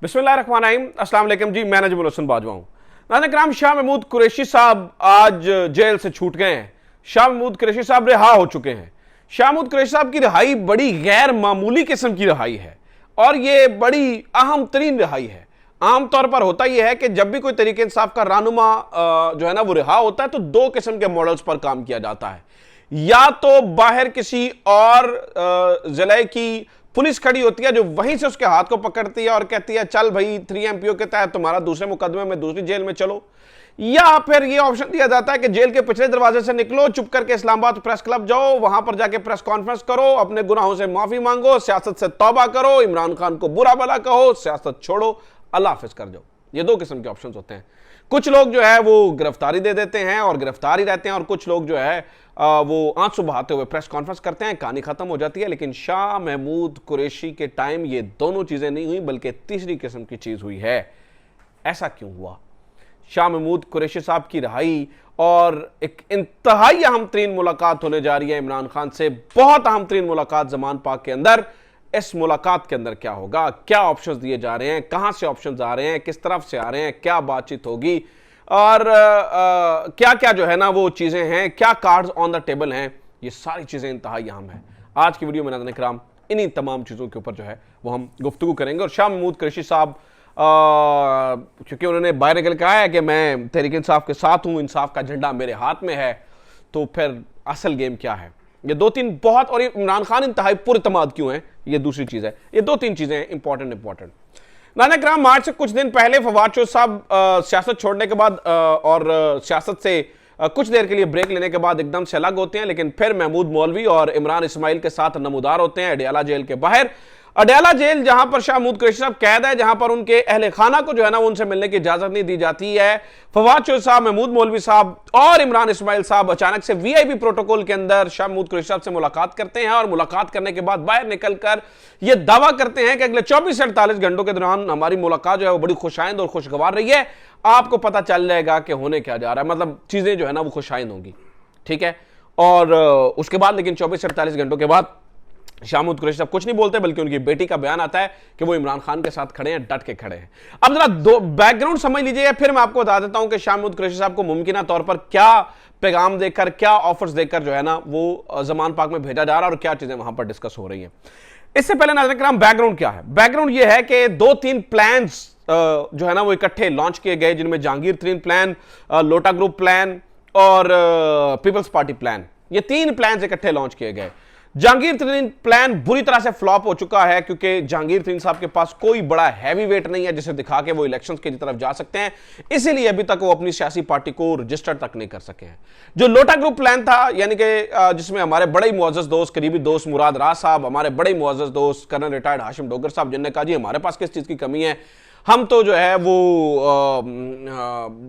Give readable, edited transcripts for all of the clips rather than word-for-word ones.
बिस्मिल्लाहिर्रहमानिर्रहीम, अस्सलाम वालेकुम जी। मैं नजमुल हसन बाजवा हूं। नाज़रीन, शाह महमूद कुरैशी साहब आज जेल से छूट गए हैं। शाह महमूद कुरैशी साहब रिहा हो चुके हैं। शाह महमूद कुरैशी साहब की रिहाई बड़ी गैर मामूली किस्म की रिहाई है और ये बड़ी अहम तरीन रिहाई है। आमतौर पर होता यह है कि जब भी कोई तरीके इंसाफ का रहनुमा जो है ना वो रिहा होता है तो दो किस्म के मॉडल्स पर काम किया जाता है। या तो बाहर किसी और जिले की पुलिस खड़ी होती है जो वहीं से उसके हाथ को पकड़ती है और कहती है चल भाई 3MPO के तहत तुम्हारा दूसरे मुकदमे में दूसरी जेल में चलो। या फिर यह ऑप्शन दिया जाता है कि जेल के पिछले दरवाजे से निकलो, चुप करके इस्लामाबाद प्रेस क्लब जाओ, वहां पर जाके प्रेस कॉन्फ्रेंस करो, अपने गुनाहों से माफी मांगो, सियासत से तौबा करो, इमरान खान को बुरा भला कहो, सियासत छोड़ो, अल्लाह हाफिज कर जाओ। ये दो किस्म के ऑप्शंस होते हैं। कुछ लोग जो है वो गिरफ्तारी दे देते हैं और गिरफ्तार ही रहते हैं और कुछ लोग जो है वो आंसू बहाते हुए प्रेस कॉन्फ्रेंस करते हैं, कहानी खत्म हो जाती है। लेकिन शाह महमूद कुरैशी के टाइम ये दोनों चीजें नहीं हुई बल्कि तीसरी किस्म की चीज हुई है। ऐसा क्यों हुआ? शाह महमूद कुरैशी साहब की रिहाई और एक इंतहाई अहम तरीन मुलाकात होने जा रही है इमरान खान से, बहुत अहम तरीन मुलाकात जमान पाक के अंदर। इस मुलाकात के अंदर क्या होगा, क्या ऑप्शंस दिए जा रहे हैं, कहां से ऑप्शंस आ रहे हैं, किस तरफ से आ रहे हैं, क्या बातचीत होगी और क्या क्या जो है ना वो चीजें हैं, क्या कार्ड्स ऑन द टेबल हैं, ये सारी चीजें इंतहाई अहम है। आज की वीडियो में नाज़रीन किराम इन्हीं तमाम चीजों के ऊपर जो है वो हम गुफ्तगू करेंगे। और शाह महमूद कुरैशी साहब क्योंकि उन्होंने बाहर निकल कहा है कि मैं तहरीक इंसाफ के साथ हूं, इंसाफ का झंडा मेरे हाथ में है, तो फिर असल गेम क्या है? ये दो तीन बहुत, और इमरान खान इंतहाई पुरतमाद क्यों है, ये दूसरी चीज है। ये दो तीन चीजें इंपॉर्टेंट। नाज़रीन किराम, आज से कुछ दिन पहले फवाद चौधरी साहब सियासत छोड़ने के बाद और सियासत से कुछ देर के लिए ब्रेक लेने के बाद एकदम से अलग होते हैं, लेकिन फिर महमूद मौलवी और इमरान इस्माइल के साथ नमूदार होते हैं अडयाला जेल के बाहर। अडयाला जेल जहां पर शाह महमूद कुरैशी साहब कैद है, जहां पर उनके अहले खाना को जो है ना उनसे मिलने की इजाजत नहीं दी जाती है। फवाद चौधरी साहब, महमूद मौलवी साहब और इमरान इस्माइल साहब अचानक से VIP प्रोटोकॉल के अंदर शाह महमूद कुरैशी साहब से मुलाकात करते हैं और मुलाकात करने के बाद बाहर निकलकर यह दावा करते हैं कि अगले 24 से 48 घंटों के दौरान हमारी मुलाकात जो है वो बड़ी खुशाइंद और खुशगवार रही है। आपको पता चल जाएगा कि होने क्या जा रहा है, मतलब चीजें जो है ना वो खुशाइंद होंगी, ठीक है। और उसके बाद लेकिन 24 से 48 घंटों के बाद शाह महमूद कुरैशी साहब कुछ नहीं बोलते, बल्कि उनकी बेटी का बयान आता है कि वो इमरान खान के साथ खड़े हैं, डट के खड़े हैं। अब जरा दो बैकग्राउंड समझ लीजिए, फिर मैं आपको बता देता हूं कि शाह महमूद कुरैशी साहब को मुमकिन तौर पर क्या पैगाम देकर, क्या ऑफर्स देकर जो है ना वो जमान पाक में भेजा जा रहा है और क्या चीजें वहां पर डिस्कस हो रही हैं। इससे पहले नाज़रीन किराम बैकग्राउंड क्या है? बैकग्राउंड ये है कि 2-3 प्लान्स जो है ना वो इकट्ठे लॉन्च किए गए, जिनमें जहांगीर तरीन प्लान, लोटा ग्रुप प्लान और पीपल्स पार्टी प्लान, ये 3 प्लान इकट्ठे लॉन्च किए गए। जहांगीर तरीन प्लान बुरी तरह से फ्लॉप हो चुका है क्योंकि जहांगीर तरीन साहब के पास कोई बड़ा हैवी वेट नहीं है जिसे दिखा के वो इलेक्शंस की तरफ जा सकते हैं, इसीलिए अभी तक वो अपनी सियासी पार्टी को रजिस्टर तक नहीं कर सके हैं। जो लोटा ग्रुप प्लान था, यानी कि जिसमें हमारे बड़े ही मुअज़्ज़ज़ दोस्त, करीबी दोस्त मुराद राज साहब, हमारे बड़े मुअज़्ज़ज़ दोस्त कर्नल रिटायर्ड हाशिम डोगर साहब, जिन्होंने कहा जी हमारे पास किस चीज की कमी है, हम तो जो है वो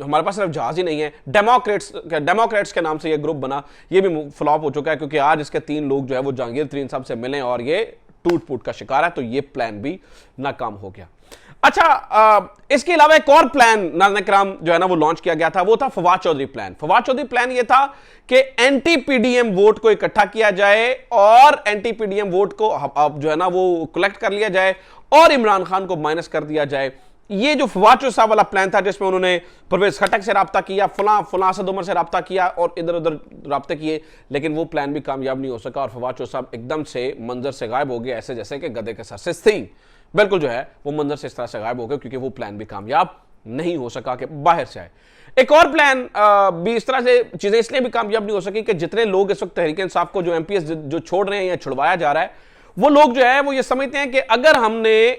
हमारे पास सिर्फ जहाज ही नहीं है। डेमोक्रेट्स के नाम से ये ग्रुप बना, ये भी फ्लॉप हो चुका है क्योंकि आज इसके 3 लोग जो है वो जहांगीर तरीन साहब से मिले और ये टूट फूट का शिकार है, तो ये प्लान भी नाकाम हो गया। अच्छा, इसके अलावा एक और प्लान नाज़रीन किराम जो है ना वो लॉन्च किया गया था, वो था फवाद चौधरी प्लान। फवाद चौधरी प्लान ये था कि एंटी PDM वोट को इकट्ठा किया जाए और एंटी PDM वोट को अब जो है ना वो कलेक्ट कर लिया जाए और इमरान खान को माइनस कर दिया जाए। ये जो फवाद चौधरी साहब वाला प्लान था, जिसमें उन्होंने परवेज खटक से रब्ता किया, फलां असद उमर से रब्ता किया और इधर उधर रब्ते किए, लेकिन वो प्लान भी कामयाब नहीं हो सका और फवाद चौधरी साहब एकदम से मंजर से गायब हो गए, ऐसे जैसे कि गधे के सर से सींग। बिल्कुल जो है वो मंजर से इस तरह से गायब हो गए क्योंकि वो प्लान भी कामयाब नहीं हो सका कि बाहर से आए। एक और प्लान भी इस तरह से चीजें इसलिए भी कामयाब नहीं हो सकी कि जितने लोग इस वक्त तहरीक इंसाफ को जो MPS जो छोड़ रहे हैं या छुड़वाया जा रहा है, वो लोग जो है वो ये समझते हैं कि अगर हमने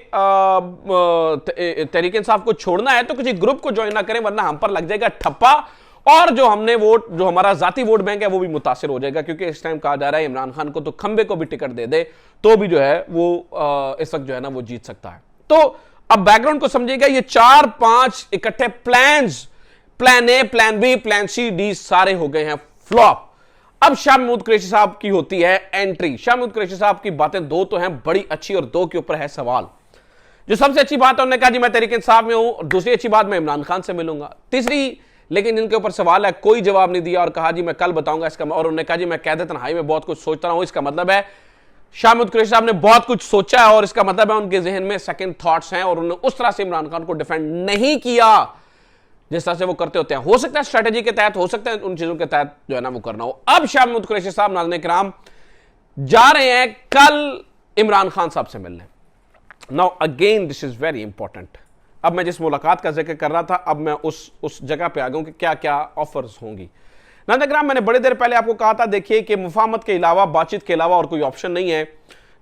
तहरीक इंसाफ को छोड़ना है तो किसी ग्रुप को ज्वाइन ना करें, वरना हम पर लग जाएगा ठप्पा और जो हमने वोट, जो हमारा जाती वोट बैंक है वो भी मुतासिर हो जाएगा। क्योंकि इस टाइम कहा जा रहा है इमरान खान को तो खंबे को भी टिकट दे दे तो भी जो है वो इस वक्त जो है ना वो जीत सकता है। तो अब बैकग्राउंड को समझिएगा, ये 4-5 इकट्ठे plans, plan A, plan B, plan C, D सारे हो गए हैं फ्लॉप। अब शाह महमूद कुरैशी साहब की होती है एंट्री। शाह महमूद कुरैशी साहब की बातें दो तो हैं बड़ी अच्छी और दो के ऊपर है सवाल। जो सबसे अच्छी बात है, उन्होंने कहा जी मैं तहरीक इंसाफ में हूं, दूसरी अच्छी बात मैं इमरान खान से मिलूंगा, तीसरी लेकिन इनके ऊपर सवाल है कोई जवाब नहीं दिया और कहा जी मैं कल बताऊंगा इसका, और उन्होंने कहा जी मैं कैद तन्हाई में बहुत कुछ सोचता रहा हूं, इसका मतलब है शाह महमूद कुरैशी साहब ने बहुत कुछ सोचा है और इसका मतलब है उनके जहन में सेकंड थॉट्स हैं और उन्होंने उस तरह से इमरान खान को डिफेंड नहीं किया जिस तरह से वो करते होते हैं। हो सकता है स्ट्रेटेजी के तहत, हो सकता है उन चीजों के तहत जो है ना वो करना हो। अब शाह महमूद कुरैशी साहब नाज़रीन किराम जा रहे हैं कल इमरान खान साहब से मिलने। Now again this is very important. अब मैं जिस मुलाकात का जिक्र कर रहा था, अब मैं उस जगह पे आ गया हूं कि क्या क्या ऑफर्स होंगी। नाज़रीन किराम मैंने बड़ी देर पहले आपको कहा था, देखिए कि मुफाहमत के अलावा, बातचीत के अलावा और कोई ऑप्शन नहीं है।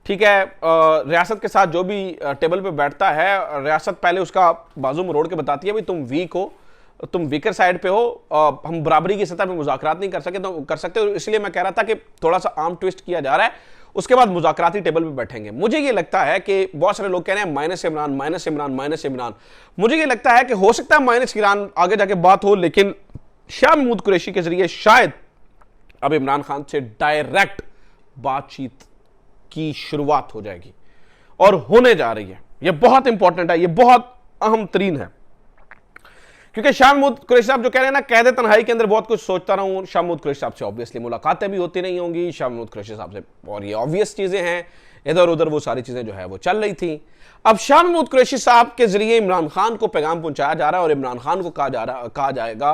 ठीक है, रियासत के साथ जो भी टेबल पे बैठता है, रियासत पहले उसका बाजू मरोड़ के बताती है भाई तुम वीक हो, तुम वीकर साइड पे हो, हम बराबरी की सतह पे मुज़ाकरात नहीं कर सकते। इसलिए मैं कह रहा था कि थोड़ा सा आर्म ट्विस्ट किया जा रहा है, उसके बाद मुज़ाकराती टेबल पे बैठेंगे। मुझे ये लगता है कि बहुत सारे लोग कह रहे हैं minus Imran, minus Imran, minus Imran. मुझे ये लगता है कि हो सकता है माइनस इमरान आगे जाके बात हो, लेकिन शाह महमूद कुरैशी के जरिए शायद अब इमरान खान से डायरेक्ट बातचीत की शुरुआत हो जाएगी और होने जा रही है। यह बहुत इंपॉर्टेंट है, यह बहुत अहम तरीन है, क्योंकि शाह महमूद कुरैशी साहब जो कह रहे हैं ना, कैद तन्हाई के अंदर बहुत कुछ सोचता रहा हूं। शाह महमूद कुरैशी साहब से ऑब्वियसली मुलाकातें भी होती नहीं होंगी शाह महमूद कुरैशी साहब से, और ये ऑब्वियस चीजें हैं, इधर उधर वो सारी चीजें जो है वो चल रही थी। अब शाह महमूद कुरैशी साहब के जरिए इमरान खान को पैगाम पहुंचाया जा रहा है और इमरान खान को कहा जाएगा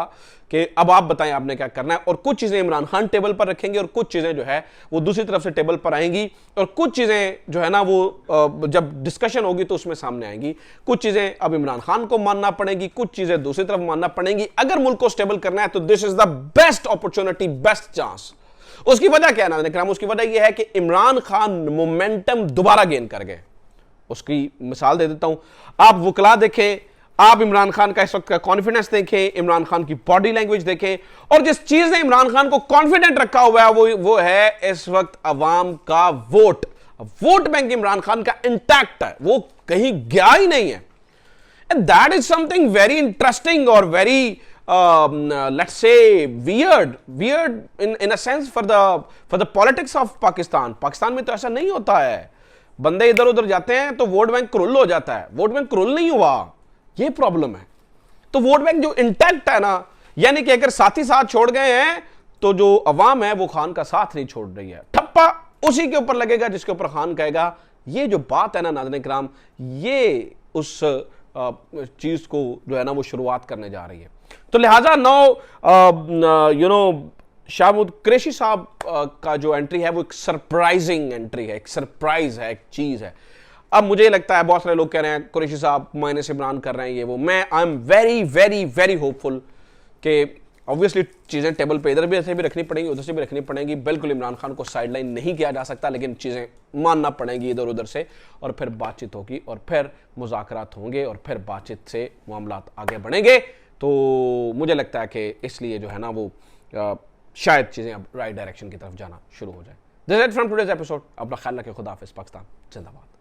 कि अब आप बताएं आपने क्या करना है। और कुछ चीजें इमरान खान टेबल पर रखेंगे और कुछ चीजें जो है वो दूसरी तरफ से टेबल पर आएंगी, और कुछ चीजें जो है ना वो जब डिस्कशन होगी तो उसमें सामने आएंगी। कुछ चीजें अब इमरान खान को मानना पड़ेगी, कुछ चीजें दूसरी तरफ मानना पड़ेंगी। अगर मुल्क को स्टेबल करना है तो this is the best opportunity, best chance. उसकी वजह क्या है नाज़रीन किराम? उसकी वजह यह है कि इमरान खान मोमेंटम दोबारा गेन कर गए। उसकी मिसाल दे देता हूं, आप वकला देखें, आप इमरान खान का इस वक्त का कॉन्फिडेंस देखें, इमरान खान की बॉडी लैंग्वेज देखें, और जिस चीज ने इमरान खान को कॉन्फिडेंट रखा हुआ है वो है इस वक्त अवाम का vote. Vote bank Imran Khan का इंटैक्ट है, वो कहीं गया ही नहीं है। And that is something very interesting और very let's say weird in a sense for the politics of Pakistan. Pakistan में तो ऐसा नहीं होता है, बंदे इधर उधर जाते हैं तो वोट बैंक क्रुल हो जाता है। वोट बैंक क्रुल नहीं हुआ, ये प्रॉब्लम है। तो वोट बैंक जो इंटैक्ट है ना, यानी कि अगर साथी साथ छोड़ गए हैं तो जो अवाम है वो खान का साथ नहीं छोड़ रही है। ठप्पा उसी के ऊपर लगेगा जिसके ऊपर खान कहेगा। ये जो बात है ना नाज़रीन किराम, ये उस चीज को जो है ना वो शुरुआत करने जा रही है। तो लिहाजा शाह महमूद कुरैशी साहब का जो एंट्री है वो एक सरप्राइजिंग एंट्री है, एक सरप्राइज है, एक चीज है। अब मुझे लगता है बहुत सारे लोग कह रहे हैं कुरैशी साहब माइनस इमरान कर रहे हैं, ये वो। मैं I am very very very hopeful कि ऑब्वियसली चीजें टेबल पे इधर भी ऐसे भी रखनी पड़ेंगी, उधर से भी रखनी पड़ेंगी। बिल्कुल इमरान खान को साइडलाइन नहीं किया जा सकता, लेकिन चीजें मानना पड़ेंगी इधर उधर से, और फिर बातचीत होगी और फिर मुज़ाकरात होंगे और फिर बातचीत से मामला आगे बढ़ेंगे। तो मुझे लगता है कि इसलिए जो है ना वो शायद चीजें अब राइट डायरेक्शन की तरफ जाना शुरू हो जाए। This is it from today's episode. अपना ख्याल रखें। खुदा हाफिज़। पाकिस्तान जिंदाबाद।